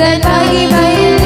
மகிமையில்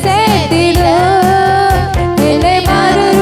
சேர்த்திடும் என்னை மறு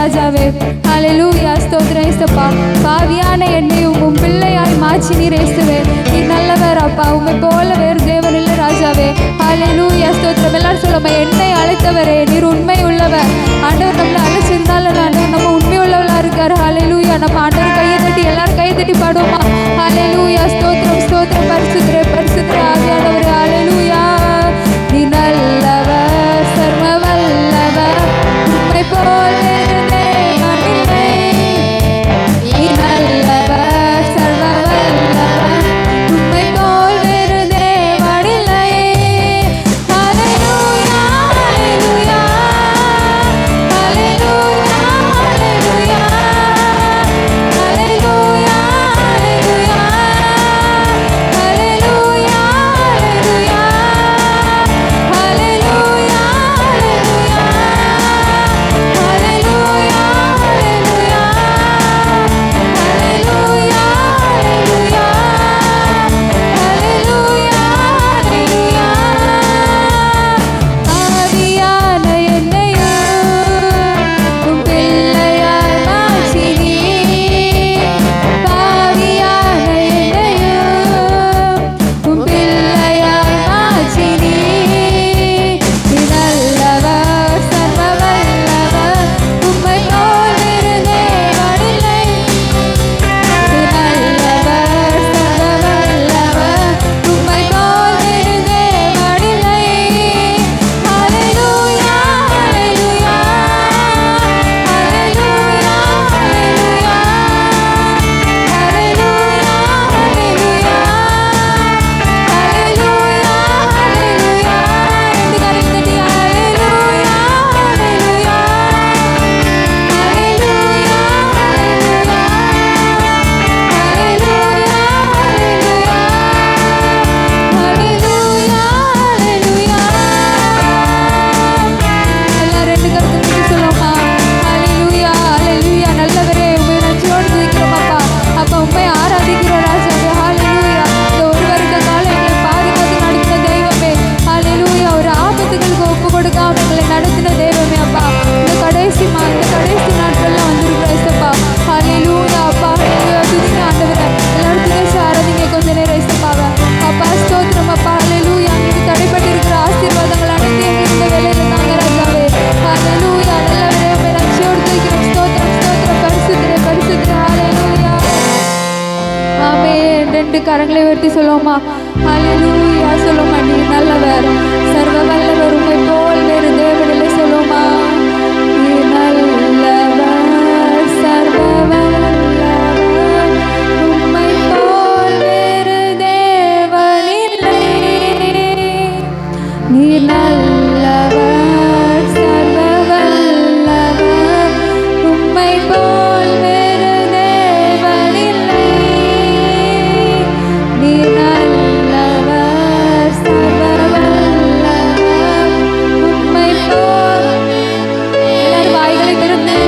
ராஜாவே. ஹல்லேலூயா. ஸ்தோத்திரம் இயேசுப்பா. பாவியான என்னையும் உம் பிள்ளையாய் மாற்றி நீர் இயேசுவே. நீர் நல்லவர் அப்பா. உம்மை போல வேறு தேவன் இல்லை ராஜாவே. ஹல்லேலூயா. ஸ்தோத்திரம். எல்லாரும் சொல்லுமா, என்னை அழைத்தவரே நீர் உண்மை உள்ளவர். ஆண்டவர் நம்மளை அழைச்சிருந்தாலும் ஆண்டவர் நம்ம உண்மை உள்ளவளா இருக்காரு. ஹல்லேலூயா. நம்ம ஆண்டவர் கையை தட்டி எல்லாரும் கையை தட்டி பாடுவோமா? ஹல்லேலூயா. ஸ்தோத்திரம் ஸ்தோத்திரம். பரிசுத்தரே பரிசுத்தரே ஆவியானவரே. ஹல்லேலூயா. நீ நல்லவர், சர்வ வல்லவர், உம்மை போல் வேறு தேவன் இல்லை. நீ நல்லவர், சர்வ வல்லவர், உம்மை போல் வேறு தேவன் இல்லை. ஹல்லேலூயா ஹல்லேலூயா ஹல்லேலூயா ஹல்லேலூயா ஹல்லேலூயா ஹல்லேலூயா ஹல்லேலூயா கரங்களை உயர்த்தி சொல்லுவோமா? ஹல்லேலூயா சொல்லுவோமா? நீர் நல்லவர், சர்வ வல்லவர், உம்மை போல் வேறு தேவன் இல்லை சொல்லுவோமா? நீர் நல்லவர், சர்வ வல்லவர், உம்மை போல் வேறு தேவன் இல்லை. நீர் நல்லவர், சர்வ வல்லவர், உம்மை போல் வேறு தேவன் இல்லை. நீர் நல்லவர், சர்வ வல்லவர், உம்மை போல். எல்லாரும் வாய்களை திறந்து.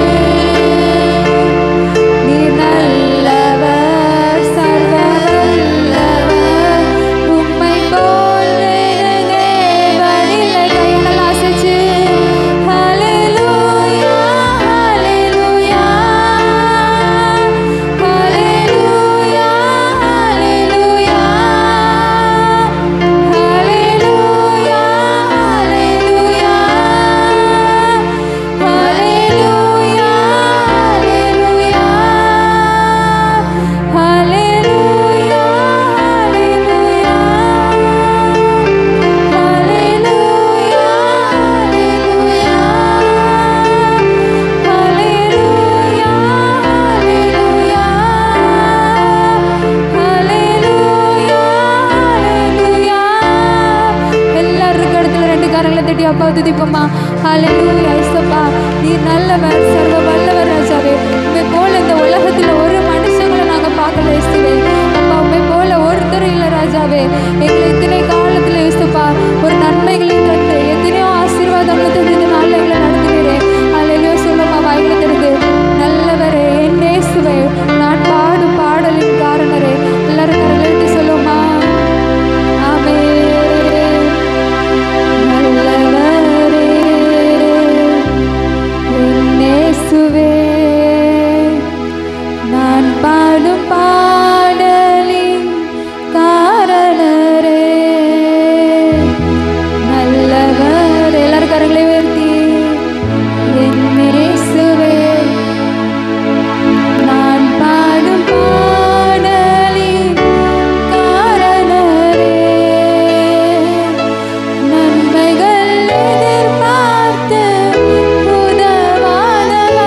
நீர் நல்லவர், சர்வ வல்லவர், உம்மை போல் வேறு தேவன் இல்லை. கையெல்லாம் அசைச்சு ஹல்லேலூயா ஹல்லேலூயா ஹல்லேலூயா ஹல்லேலூயா ஹல்லேலூயா ஹல்லேலூயா ஹல்லேலூயா ஹல்லேலூயா ஹல்லேலூயா எல்லாரும் இடத்துல ரெண்டு கரங்களை தட்டி அப்பா துதிப்போமா? ஹல்லேலூயா. இயேசுப்பா நீர் நல்லவர், சர்வ வல்லவர் ராஜாவே. உம்மை போல இந்த உலகத்துல ஒரு மனுஷங்களை நாங்க பார்க்கல இயேசுவே. அப்பா உம்மை போல ஒருத்தர் இல்லை ராஜாவே. எங்களை இத்தனை காலத்துல இயேசுப்பா ஒரு நன்மைகளை தந்து எத்தனையோ ஆசீர்வாதங்களை தந்து இந்த நாளில் எங்களை நடத்துகிறேன். ஹல்லேலூயா சொல்லுமா? வாய்களை திறந்து. நல்லவரே, என் இயேசுவே, நான் பாடும் பாடலின் காரணரே. எல்லாரும் கரங்களை தட்டி சொல்லுமா? ஆமென். நல்லவரே இயேசுவே நான் பாடும் பாடலின் காரணரே நல்லவர். எல்லாரும் கரங்களை உயர்த்தி என் இயேசுவே நான் பாடும் பாடலின் காரணரே நன்மைகள் எதிர்பார்த்து உதவாதவர்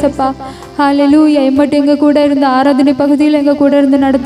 ஏசப்பா. ஹalleluya. எம்மட்டு எங்கள் கூட இருந்த ஆராதனை பகுதியில் எங்கள் கூட இருந்து நடத்தி